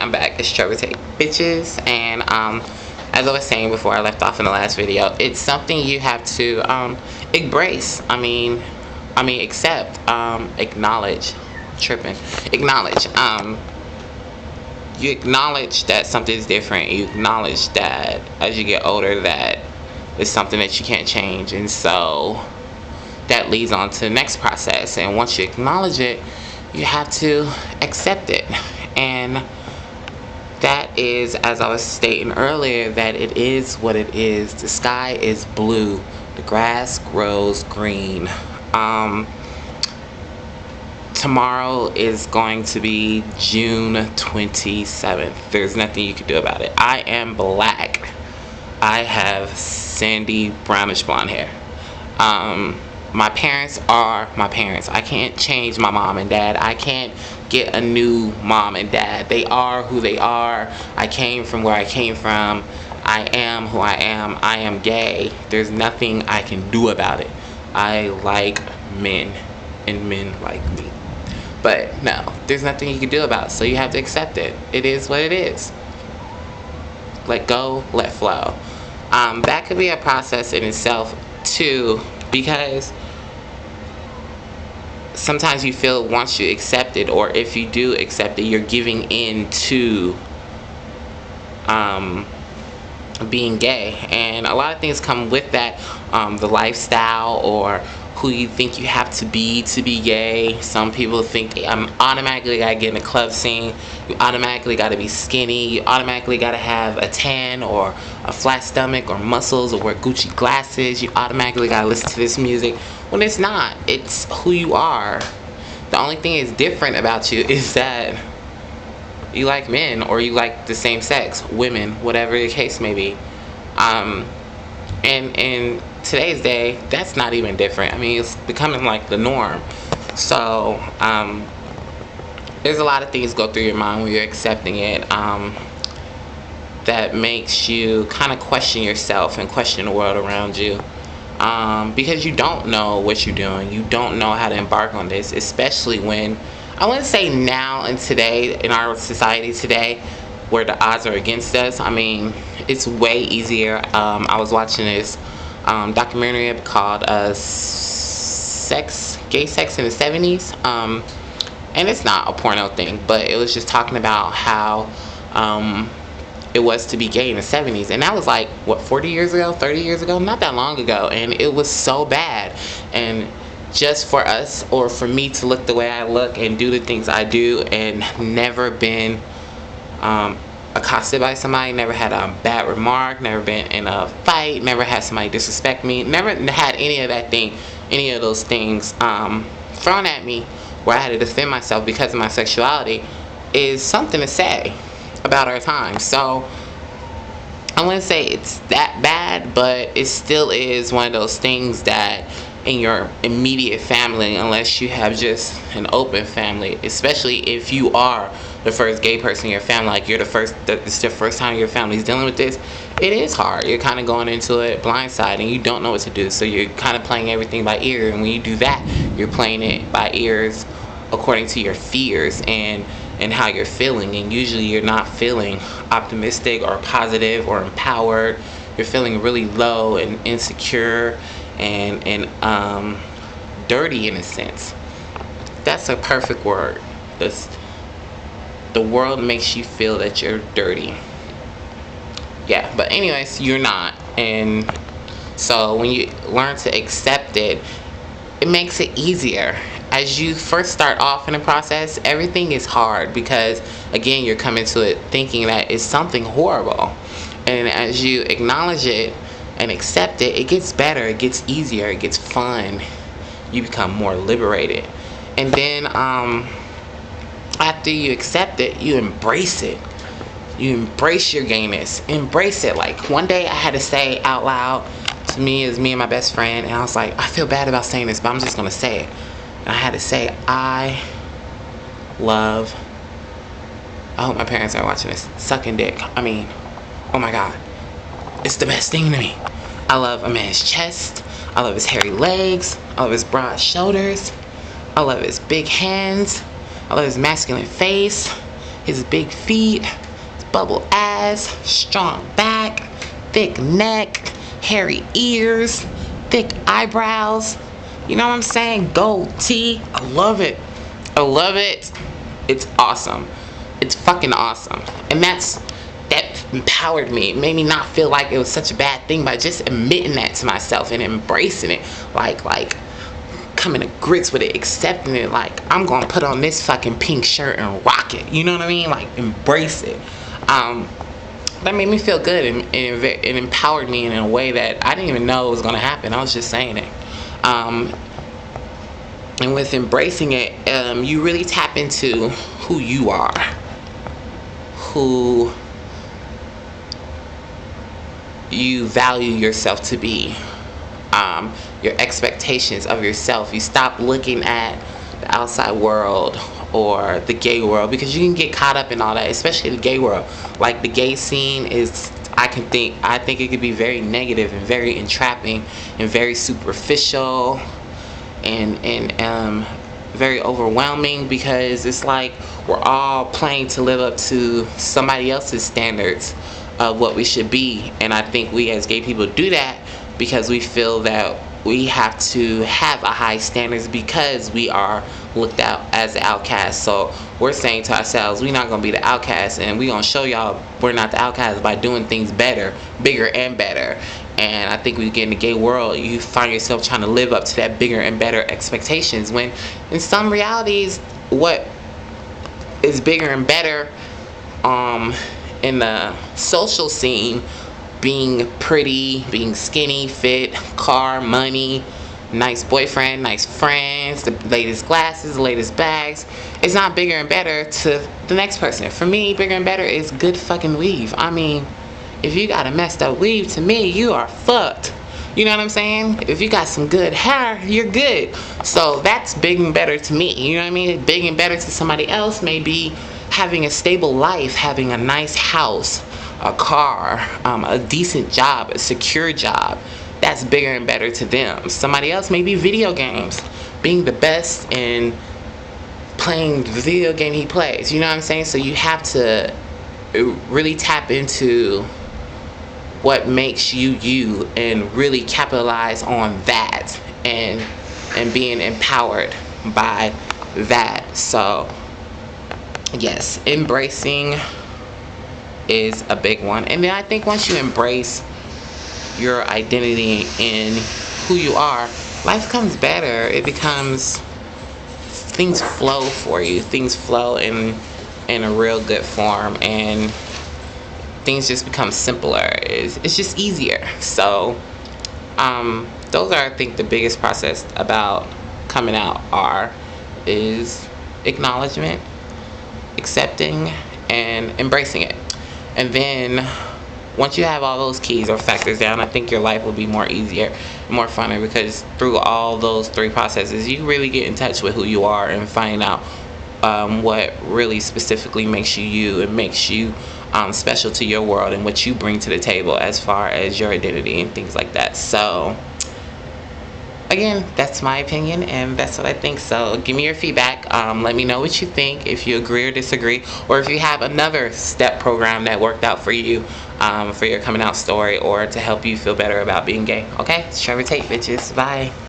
I'm back. It's Trevor Tate Bitches, and as I was saying before I left off in the last video, it's something you have to embrace. Accept, acknowledge, acknowledge. You acknowledge that something's different. You acknowledge that as you get older, that it's something that you can't change, and so that leads on to the next process. And once you acknowledge it, you have to accept it. And that is, as I was stating earlier, that it is what it is. The sky is blue. The grass grows green. Tomorrow is going to be June 27th. There's nothing you can do about it. I am black. I have sandy brownish blonde hair. My parents are my parents. I can't change my mom and dad. I can't get a new mom and dad. They are who they are. I came from where I came from. I am who I am. I am gay. There's nothing I can do about it. I like men, and men like me. But no, there's nothing you can do about it, so you have to accept it. It is what it is. Let go, let flow. That could be a process in itself too, because sometimes you feel once you accept it, or if you do accept it, you're giving in to being gay. And a lot of things come with that, the lifestyle, or who you think you have to be gay. Some people think I'm automatically gotta get in the club scene. You automatically gotta be skinny. You automatically gotta have a tan or a flat stomach or muscles or wear Gucci glasses. You automatically gotta listen to this music. When it's not. It's who you are. The only thing that's different about you is that you like men, or you like the same sex, women, whatever the case may be. And in today's day, that's not even different. I mean, it's becoming like the norm. So there's a lot of things go through your mind when you're accepting it, that makes you kind of question yourself and question the world around you, because you don't know what you're doing. You don't know how to embark on this, especially when, I want to say now and today, in our society today, where the odds are against us. I mean, it's way easier. I was watching this documentary called gay sex in the 70s, and it's not a porno thing, but it was just talking about how it was to be gay in the 70s, and that was like, what, 40 years ago, 30 years ago, not that long ago, and it was so bad. And just for us, or for me to look the way I look and do the things I do, and never been accosted by somebody, never had a bad remark, never been in a fight, never had somebody disrespect me, never had any of those things thrown at me where I had to defend myself because of my sexuality, is something to say about our time. So I wouldn't say it's that bad, but it still is one of those things that in your immediate family, unless you have just an open family, especially if you are the first gay person in your family, like it's the first time your family's dealing with this, it is hard. You're kind of going into it blindsided, and you don't know what to do, so you're kind of playing everything by ear. And when you do that, you're playing it by ears according to your fears and how you're feeling. And usually you're not feeling optimistic or positive or empowered. You're feeling really low and insecure and dirty, in a sense. That's a perfect word. The world makes you feel that you're dirty. Yeah, but anyways, you're not. And so when you learn to accept it, it makes it easier. As you first start off in the process, everything is hard because, again, you're coming to it thinking that it's something horrible. And as you acknowledge it and accept it, it gets better, it gets easier, it gets fun. You become more liberated. And then after you accept it, you embrace it. You embrace your gayness. Embrace it. Like, one day I had to say out loud to me, as me and my best friend, and I was like, I feel bad about saying this, but I'm just going to say it. And I had to say, I love, I hope my parents are watching this, sucking dick. I mean, oh my God. It's the best thing to me. I love a man's chest. I love his hairy legs. I love his broad shoulders. I love his big hands. I love his masculine face. his big feet, his bubble ass, strong back, thick neck, hairy ears, thick eyebrows. You know what I'm saying? Gold teeth. I love it. I love it. It's awesome. It's fucking awesome. And that empowered me. It made me not feel like it was such a bad thing by just admitting that to myself and embracing it. Like coming to grits with it, accepting it. Like, I'm gonna put on this fucking pink shirt and rock it. You know what I mean? Like, embrace it. That made me feel good, and it empowered me in a way that I didn't even know it was gonna happen. I was just saying it. And with embracing it, you really tap into who you are, who you value yourself to be, your expectations of yourself. You stop looking at the outside world or the gay world, because you can get caught up in all that, especially the gay world. Like, the gay scene is, I think it could be very negative and very entrapping and very superficial and very overwhelming, because it's like we're all playing to live up to somebody else's standards of what we should be. And I think we as gay people do that because we feel that we have to have a high standards because we are looked at as the outcast. So we're saying to ourselves, we're not going to be the outcast, and we're going to show y'all we're not the outcast by doing things better, bigger and better. And I think when you get in the gay world, you find yourself trying to live up to that bigger and better expectations, when in some realities, what is bigger and better in the social scene, being pretty, being skinny, fit, car, money, nice boyfriend, nice friends, the latest glasses, the latest bags, it's not bigger and better to the next person. For me, bigger and better is good fucking weave. I mean, if you got a messed up weave, to me, you are fucked. You know what I'm saying? If you got some good hair, you're good. So that's big and better to me. You know what I mean? Big and better to somebody else may be having a stable life, having a nice house, a car, a decent job, a secure job. That's bigger and better to them. Somebody else may be video games, being the best in playing the video game he plays. You know what I'm saying? So you have to really tap into what makes you you and really capitalize on that and being empowered by that. So yes, embracing is a big one. And then I think once you embrace your identity in who you are, life becomes better. It becomes, things flow for you. Things flow in a real good form, and things just become simpler. It's just easier. So those are, I think, the biggest process about coming out is acknowledgement, accepting, and embracing it. And then once you have all those keys or factors down, I think your life will be more easier, more funner, because through all those three processes, you really get in touch with who you are and find out what really specifically makes you you and makes you special to your world and what you bring to the table as far as your identity and things like that. So again, that's my opinion, and that's what I think. So give me your feedback. Let me know what you think, if you agree or disagree, or if you have another step program that worked out for you for your coming out story, or to help you feel better about being gay. Okay, it's Trevor Tate, bitches. Bye.